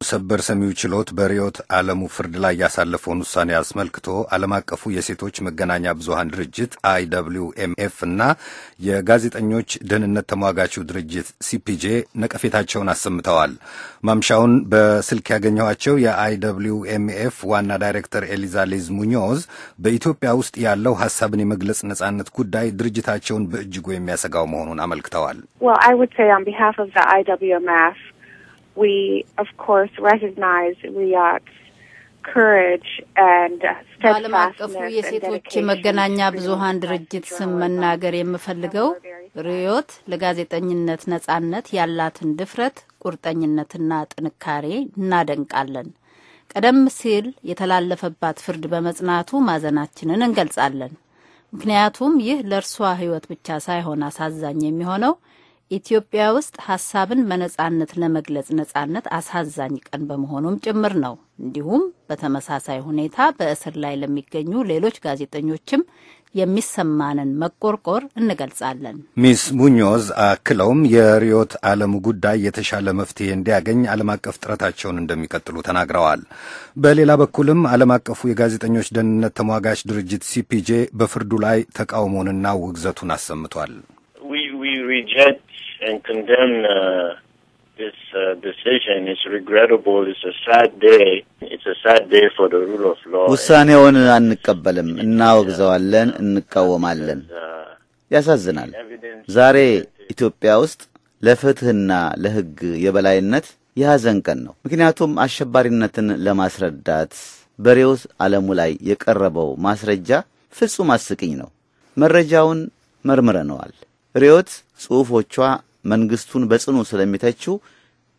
ሰበር ሰሚው ችሎት በሪዮት ዓለሙ ፍርድ ላይ ያሳለፈውን ውሳኔ አስመልክቶ ዓለም አቀፉ የሴቶች መገናኛ ብዙሃን ድርጅት IWMF እና የጋዜጠኞች ደህንነት ተሟጋቹ ድርጅት CPJ ነቀፌታቸውን አሰምተዋል። ማምሻውን በስልክ ያገኘኋቸው የIWMF ዋና ዳይሬክተር ኤሊዛ ሊዝ ሙኞዝ በኢትዮጵያ ውስጥ ያለው ሐሳብን የመግለጽ ነጻነት ጉዳይ ድርጅታቸውን በእጅጉ የሚያሰጋው መሆኑን አመልክተዋል። Well, I would say on behalf of the IWMF, we, of course, recognize Riyad's courage and steadfastness and dedication. መገናኛ ብዙሃን ድርጅት ስም መናገር የምፈልገው ሪዮት ለጋዜጠኝነት ነጻነት ያላትን ድፍረት ቁርጠኝነትና ጥንካሬ እናደንቃለን። ቀደም ሲል የተላለፈባት ፍርድ በመጽናቱ ማዘናችንን እንገልጻለን። ምክንያቱም ይህ ለርሷ ህይወት ብቻ ሳይሆን አሳዛኝ የሚሆነው ኢትዮጵያ ውስጥ ሐሳብን በነጻነት ለመግለጽ ነጻነት አሳዛኝ ቀን በመሆኑም ጭምር ነው። እንዲሁም በተመሳሳይ ሁኔታ በእስር ላይ ለሚገኙ ሌሎች ጋዜጠኞችም የሚሰማንን መቆርቆር እንገልጻለን። ሚስ ሙኞዝ አክለውም የሪዮት ዓለሙ ጉዳይ የተሻለ መፍትሄ እንዲያገኝ ዓለም አቀፍ ጥረታቸውን እንደሚቀጥሉ ተናግረዋል። በሌላ በኩልም ዓለም አቀፉ የጋዜጠኞች ደህንነት ተሟጋች ድርጅት CPJ በፍርዱ ላይ ተቃውሞንና ውግዘቱን አሰምቷል። We reject and condemn this decision. It's regrettable. It's a sad day. It's a sad day for the rule of law. ውሳኔውን አንቀበልም፣ እናወግዘዋለን፣ እንቃወማለን። ያሳዝናል። ዛሬ ኢትዮጵያ ውስጥ ለፍትህና ለሕግ የበላይነት የሐዘን ቀን ነው። ምክንያቱም አሸባሪነትን ለማስረዳት በሪዮት ዓለሙ ላይ የቀረበው ማስረጃ ፍጹም አስቂኝ ነው። መረጃውን መርምረነዋል። ሪዮት ጽሑፎቿ መንግስቱን በጽኑ ስለሚተቹ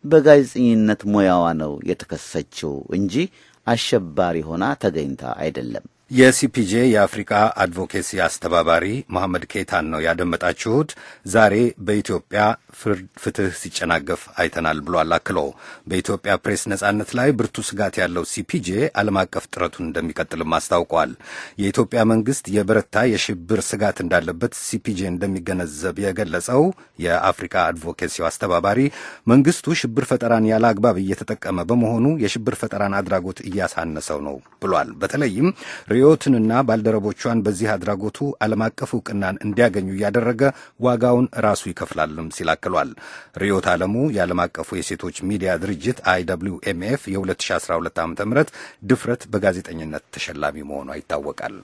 በጋዜጠኝነት ሙያዋ ነው የተከሰሰችው እንጂ አሸባሪ ሆና ተገኝታ አይደለም። የCPJ የአፍሪካ አድቮኬሲ አስተባባሪ መሐመድ ኬታን ነው ያደመጣችሁት። ዛሬ በኢትዮጵያ ፍትህ ሲጨናገፍ አይተናል ብሏል። አክሎ በኢትዮጵያ ፕሬስ ነጻነት ላይ ብርቱ ስጋት ያለው CPJ ዓለም አቀፍ ጥረቱን እንደሚቀጥልም አስታውቋል። የኢትዮጵያ መንግስት የበረታ የሽብር ስጋት እንዳለበት CPJ እንደሚገነዘብ የገለጸው የአፍሪካ አድቮኬሲ አስተባባሪ መንግስቱ ሽብር ፈጠራን ያለ አግባብ እየተጠቀመ በመሆኑ የሽብር ፈጠራን አድራጎት እያሳነሰው ነው ብሏል። በተለይም ሪዮትንና ባልደረቦቿን በዚህ አድራጎቱ ዓለም አቀፍ ዕውቅናን እንዲያገኙ ያደረገ ዋጋውን ራሱ ይከፍላልም ሲል አክሏል። ሪዮት ዓለሙ የዓለም አቀፉ የሴቶች ሚዲያ ድርጅት IWMF የ2012 ዓ.ም ድፍረት በጋዜጠኝነት ተሸላሚ መሆኗ ይታወቃል።